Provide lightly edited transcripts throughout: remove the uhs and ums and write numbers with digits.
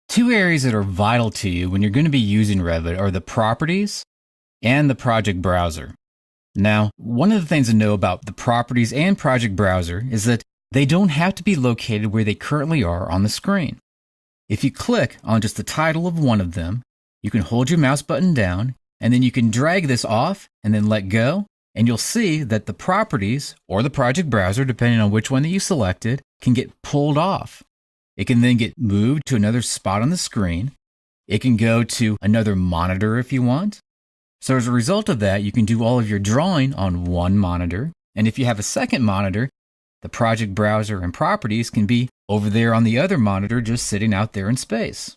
Two areas that are vital to you when you're going to be using Revit are the properties and the project browser. Now, one of the things to know about the properties and project browser is that they don't have to be located where they currently are on the screen. If you click on just the title of one of them, you can hold your mouse button down and then you can drag this off and then let go, and you'll see that the properties or the project browser, depending on which one that you selected, can get pulled off. It can then get moved to another spot on the screen. It can go to another monitor if you want. So as a result of that, you can do all of your drawing on one monitor. And if you have a second monitor, the project browser and properties can be over there on the other monitor, just sitting out there in space.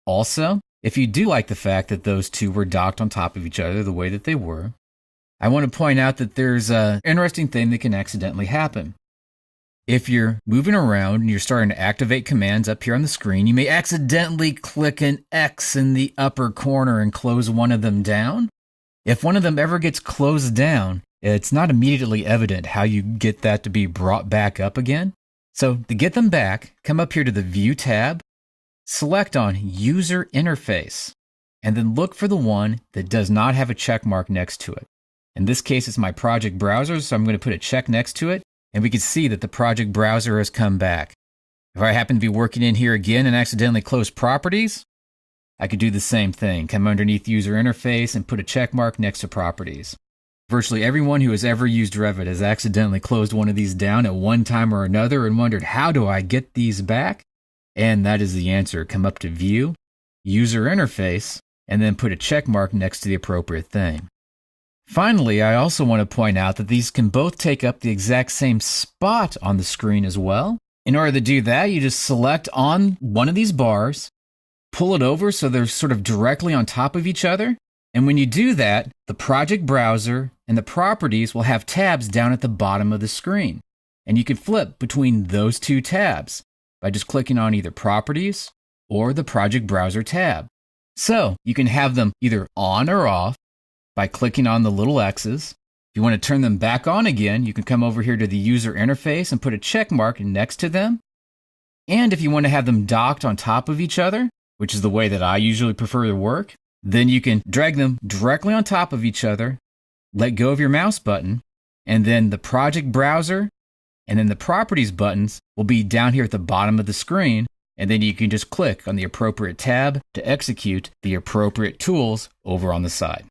Also, if you do like the fact that those two were docked on top of each other the way that they were, I want to point out that there's an interesting thing that can accidentally happen. If you're moving around and you're starting to activate commands up here on the screen, you may accidentally click an X in the upper corner and close one of them down. If one of them ever gets closed down, it's not immediately evident how you get that to be brought back up again. So to get them back, come up here to the View tab, select on User Interface, and then look for the one that does not have a check mark next to it. In this case, it's my project browser, so I'm going to put a check next to it, and we can see that the project browser has come back. If I happen to be working in here again and accidentally close properties, I could do the same thing. Come underneath User Interface and put a check mark next to properties. Virtually everyone who has ever used Revit has accidentally closed one of these down at one time or another and wondered, how do I get these back? And that is the answer. Come up to View, User Interface, and then put a check mark next to the appropriate thing. Finally, I also want to point out that these can both take up the exact same spot on the screen as well. In order to do that, you just select on one of these bars, pull it over so they're sort of directly on top of each other. And when you do that, the project browser and the properties will have tabs down at the bottom of the screen. And you can flip between those two tabs by just clicking on either properties or the project browser tab. So you can have them either on or off by clicking on the little X's. If you want to turn them back on again, you can come over here to the user interface and put a check mark next to them. And if you want to have them docked on top of each other, which is the way that I usually prefer to work, then you can drag them directly on top of each other, let go of your mouse button, and then the project browser and then the properties buttons will be down here at the bottom of the screen, and then you can just click on the appropriate tab to execute the appropriate tools over on the side.